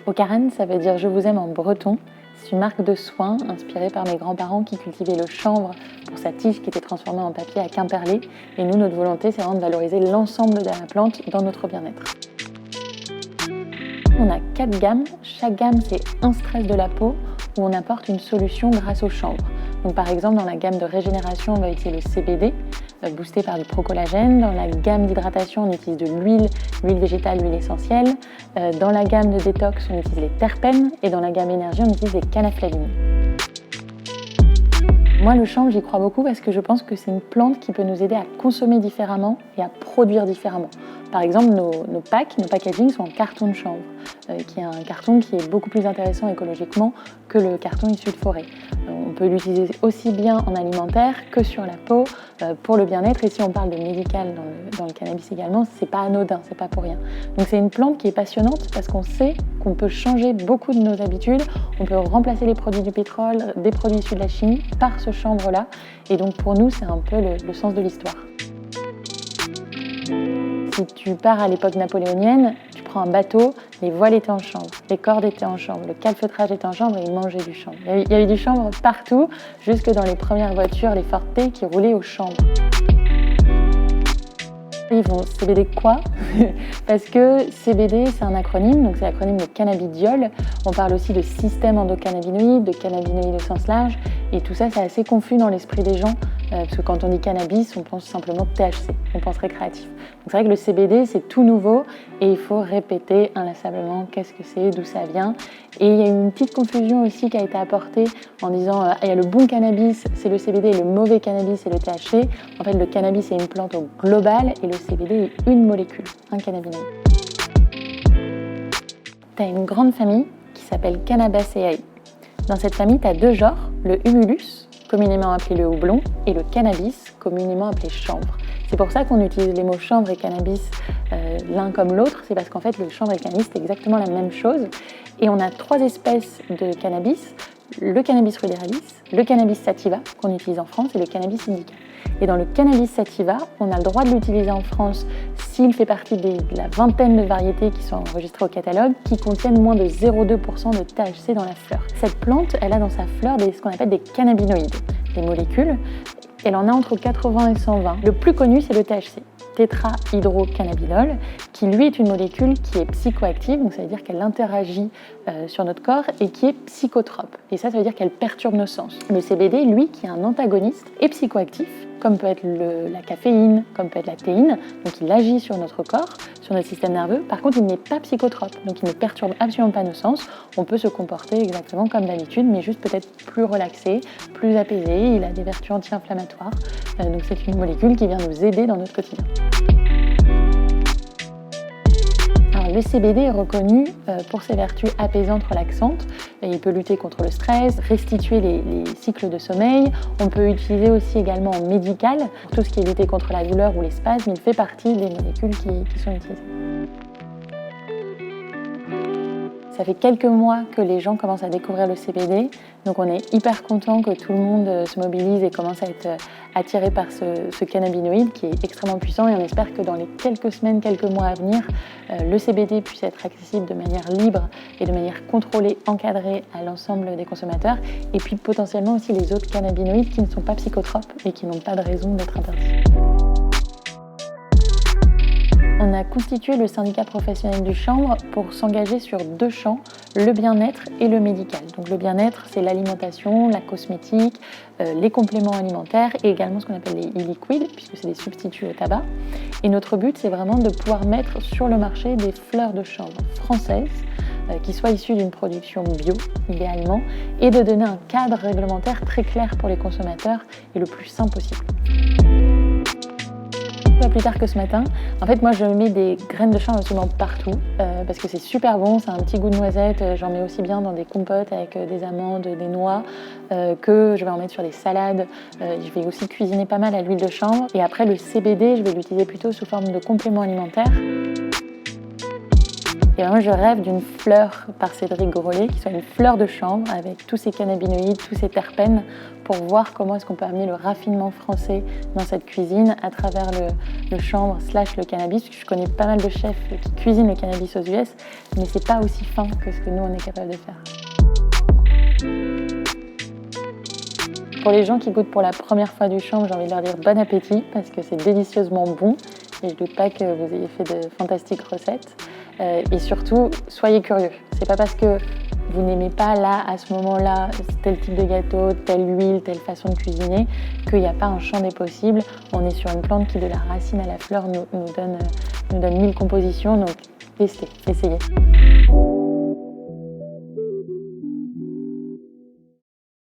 Okaren, ça veut dire « je vous aime » en breton. C'est une marque de soins inspirée par mes grands-parents qui cultivaient le chanvre pour sa tige qui était transformée en papier à Quimperlé. Et nous, notre volonté, c'est vraiment de valoriser l'ensemble de la plante dans notre bien-être. On a 4 gammes. Chaque gamme, c'est un stress de la peau où on apporte une solution grâce au chanvre. Donc, par exemple, dans la gamme de régénération, on va utiliser le CBD, boosté par du procollagène. Dans la gamme d'hydratation, on utilise de l'huile végétale, l'huile essentielle. Dans la gamme de détox, on utilise les terpènes. Et dans la gamme énergie, on utilise les canaflavines. Moi, le chanvre, j'y crois beaucoup parce que je pense que c'est une plante qui peut nous aider à consommer différemment et à produire différemment. Par exemple, nos packs, nos packaging sont en carton de chanvre, qui est un carton qui est beaucoup plus intéressant écologiquement que le carton issu de forêt. On peut l'utiliser aussi bien en alimentaire que sur la peau, pour le bien-être. Et si on parle de médical dans le cannabis également, c'est pas anodin, c'est pas pour rien. Donc c'est une plante qui est passionnante parce qu'on sait qu'on peut changer beaucoup de nos habitudes. On peut remplacer les produits du pétrole, des produits issus de la chimie par ce chanvre-là. Et donc pour nous, c'est un peu le sens de l'histoire. Si tu pars à l'époque napoléonienne, tu prends un bateau, les voiles étaient en chanvre, les cordes étaient en chanvre, le calfeutrage était en chanvre et ils mangeaient du chanvre. Il y avait du chanvre partout, jusque dans les premières voitures, les Forte, qui roulaient au chanvre. Ils vont CBD quoi? Parce que CBD, c'est un acronyme, donc c'est l'acronyme de cannabidiol. On parle aussi de système endocannabinoïde, de cannabinoïdes au sens large. Et tout ça, c'est assez confus dans l'esprit des gens, parce que quand on dit cannabis, on pense simplement THC, on pense récréatif. Donc c'est vrai que le CBD, c'est tout nouveau et il faut répéter inlassablement qu'est-ce que c'est, d'où ça vient. Et il y a une petite confusion aussi qui a été apportée en disant il y a le bon cannabis, c'est le CBD, et le mauvais cannabis, c'est le THC. En fait, le cannabis, c'est une plante au global et le CBD est une molécule, un cannabinoïde. Tu as une grande famille qui s'appelle Cannabaceae. Dans cette famille, tu as 2 genres, le humulus, communément appelé le houblon, et le cannabis, communément appelé chanvre. C'est pour ça qu'on utilise les mots chanvre et cannabis l'un comme l'autre, c'est parce qu'en fait le chanvre et le cannabis c'est exactement la même chose. Et on a 3 espèces de cannabis, le cannabis ruderalis, le cannabis sativa qu'on utilise en France et le cannabis indica. Et dans le cannabis sativa, on a le droit de l'utiliser en France s'il fait partie de la vingtaine de variétés qui sont enregistrées au catalogue, qui contiennent moins de 0,2% de THC dans la fleur. Cette plante, elle a dans sa fleur ce qu'on appelle des cannabinoïdes, des molécules. Elle en a entre 80 et 120. Le plus connu, c'est le THC, tétrahydrocannabinol, qui lui est une molécule qui est psychoactive, donc ça veut dire qu'elle interagit sur notre corps et qui est psychotrope. Et ça veut dire qu'elle perturbe nos sens. Le CBD, lui, qui est un antagoniste, est psychoactif, comme peut être la caféine, comme peut être la théine. Donc il agit sur notre corps, sur notre système nerveux. Par contre, il n'est pas psychotrope, donc il ne perturbe absolument pas nos sens. On peut se comporter exactement comme d'habitude, mais juste peut-être plus relaxé, plus apaisé. Il a des vertus anti-inflammatoires. Donc c'est une molécule qui vient nous aider dans notre quotidien. Alors, le CBD est reconnu pour ses vertus apaisantes, relaxantes. Et il peut lutter contre le stress, restituer les cycles de sommeil. On peut l'utiliser aussi également en médical, pour tout ce qui est lutter contre la douleur ou les spasmes. Il fait partie des molécules qui sont utilisées. Ça fait quelques mois que les gens commencent à découvrir le CBD, donc on est hyper content que tout le monde se mobilise et commence à être attiré par ce cannabinoïde qui est extrêmement puissant, et on espère que dans les quelques semaines, quelques mois à venir, le CBD puisse être accessible de manière libre et de manière contrôlée, encadrée à l'ensemble des consommateurs, et puis potentiellement aussi les autres cannabinoïdes qui ne sont pas psychotropes et qui n'ont pas de raison d'être interdits. On a constitué le syndicat professionnel du chanvre pour s'engager sur 2 champs, le bien-être et le médical. Donc le bien-être, c'est l'alimentation, la cosmétique, les compléments alimentaires et également ce qu'on appelle les e-liquids, puisque c'est des substituts au tabac. Et notre but, c'est vraiment de pouvoir mettre sur le marché des fleurs de chanvre françaises qui soient issues d'une production bio, idéalement, et de donner un cadre réglementaire très clair pour les consommateurs et le plus simple possible. Pas plus tard que ce matin, en fait moi je mets des graines de chanvre absolument partout parce que c'est super bon, ça a un petit goût de noisette, j'en mets aussi bien dans des compotes avec des amandes, des noix, que je vais en mettre sur des salades, je vais aussi cuisiner pas mal à l'huile de chanvre, et après le CBD je vais l'utiliser plutôt sous forme de complément alimentaire. Et moi, je rêve d'une fleur par Cédric Grolet, qui soit une fleur de chanvre avec tous ces cannabinoïdes, tous ces terpènes, pour voir comment est-ce qu'on peut amener le raffinement français dans cette cuisine à travers le chanvre / le cannabis. Je connais pas mal de chefs qui cuisinent le cannabis aux US, mais c'est pas aussi fin que ce que nous, on est capable de faire. Pour les gens qui goûtent pour la première fois du chanvre, j'ai envie de leur dire bon appétit, parce que c'est délicieusement bon. Et je ne doute pas que vous ayez fait de fantastiques recettes. Et surtout, soyez curieux. C'est pas parce que vous n'aimez pas là, à ce moment-là, tel type de gâteau, telle huile, telle façon de cuisiner, qu'il n'y a pas un champ des possibles. On est sur une plante qui, de la racine à la fleur, nous donne 1000 compositions. Donc, testez, essayez.